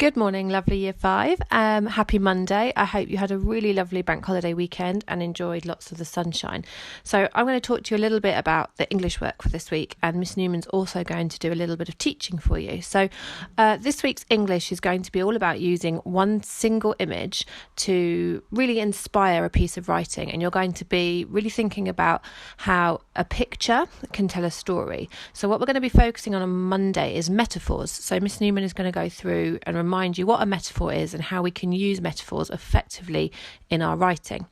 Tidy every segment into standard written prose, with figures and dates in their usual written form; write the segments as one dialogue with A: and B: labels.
A: Good morning, lovely Year 5. Happy Monday. I hope you had a really lovely bank holiday weekend and enjoyed lots of the sunshine. So I'm going to talk to you a little bit about the English work for this week, and Miss Newman's also going to do a little bit of teaching for you. So this week's English is going to be all about using one single image to really inspire a piece of writing, and you're going to be really thinking about how a picture can tell a story. So what we're going to be focusing on Monday is metaphors. So Miss Newman is going to go through and remind you what a metaphor is and how we can use metaphors effectively in our writing.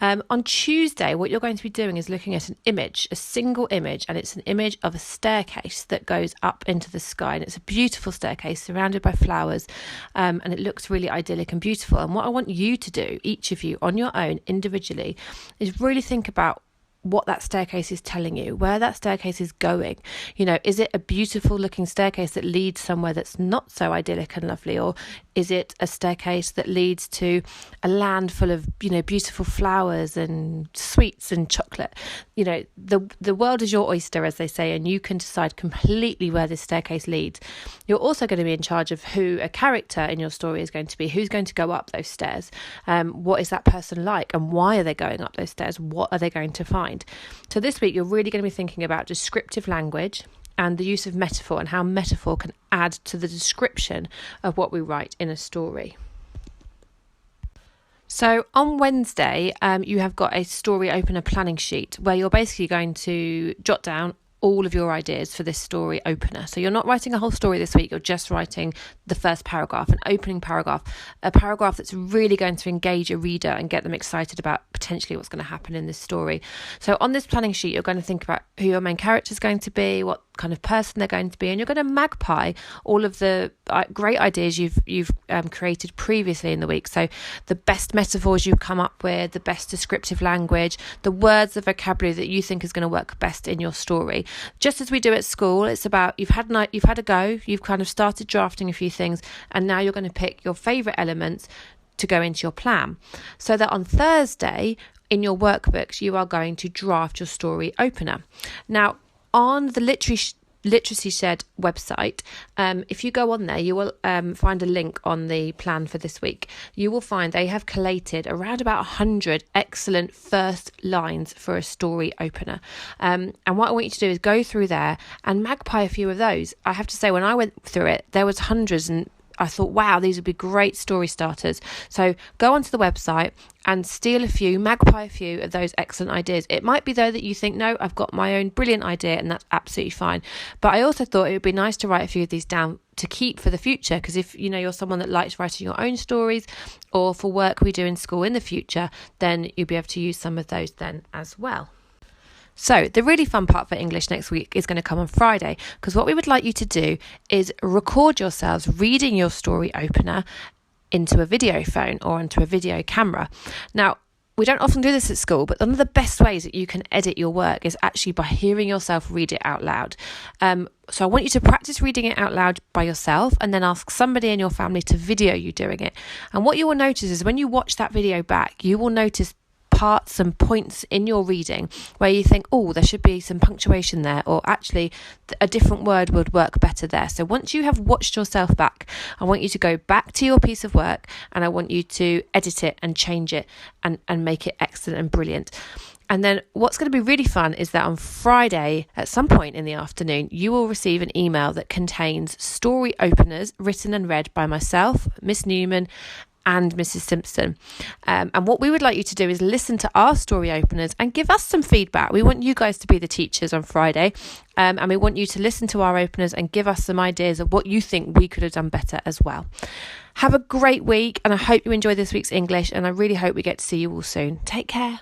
A: On Tuesday, what you're going to be doing is looking at an image, a single image, and it's an image of a staircase that goes up into the sky. And it's a beautiful staircase surrounded by flowers, and it looks really idyllic and beautiful. And what I want you to do, each of you on your own individually, is really think about what that staircase is telling you, where that staircase is going. You know, is it a beautiful looking staircase that leads somewhere that's not so idyllic and lovely, or is it a staircase that leads to a land full of, beautiful flowers and sweets and chocolate? The world is your oyster, as they say, and you can decide completely where this staircase leads. You're also going to be in charge of who a character in your story is going to be, who's going to go up those stairs. What is that person like, and why are they going up those stairs? What are they going to find? So this week, you're really going to be thinking about descriptive language and the use of metaphor and how metaphor can add to the description of what we write in a story. So on Wednesday, you have got a story opener planning sheet where you're basically going to jot down all of your ideas for this story opener. So you're not writing a whole story this week, you're just writing the first paragraph, an opening paragraph, a paragraph that's really going to engage a reader and get them excited about potentially what's going to happen in this story. So on this planning sheet, you're going to think about who your main character is going to be, what kind of person they're going to be, and you're going to magpie all of the great ideas you've created previously in the week. So the best metaphors you've come up with, the best descriptive language, the words, the vocabulary that you think is going to work best in your story. Just as we do at school, it's about you've had a go, you've kind of started drafting a few things, and now you're going to pick your favourite elements to go into your plan. So that on Thursday, in your workbooks, you are going to draft your story opener. Now, on the Literacy Shed website, if you go on there, you will find a link on the plan for this week. You will find they have collated around about 100 excellent first lines for a story opener. And what I want you to do is go through there and magpie a few of those. I have to say, when I went through it, there was hundreds, and I thought, wow, these would be great story starters. So go onto the website and steal a few, magpie a few of those excellent ideas. It might be, though, that you think, no, I've got my own brilliant idea, and that's absolutely fine. But I also thought it would be nice to write a few of these down to keep for the future, because if you're someone that likes writing your own stories, or for work we do in school in the future, then you'll be able to use some of those then as well. So the really fun part for English next week is going to come on Friday, because what we would like you to do is record yourselves reading your story opener into a video phone or onto a video camera. Now, we don't often do this at school, but one of the best ways that you can edit your work is actually by hearing yourself read it out loud. So I want you to practice reading it out loud by yourself, and then ask somebody in your family to video you doing it. And what you will notice is when you watch that video back, you will notice parts and points in your reading where you think, oh, there should be some punctuation there, or actually a different word would work better there. So once you have watched yourself back, I want you to go back to your piece of work, and I want you to edit it and change it and make it excellent and brilliant. And then what's going to be really fun is that on Friday, at some point in the afternoon, you will receive an email that contains story openers written and read by myself, Miss Newman, and Mrs. Simpson. And what we would like you to do is listen to our story openers and give us some feedback. We want you guys to be the teachers on Friday, and we want you to listen to our openers and give us some ideas of what you think we could have done better as well. Have a great week, and I hope you enjoy this week's English, and I really hope we get to see you all soon. Take care.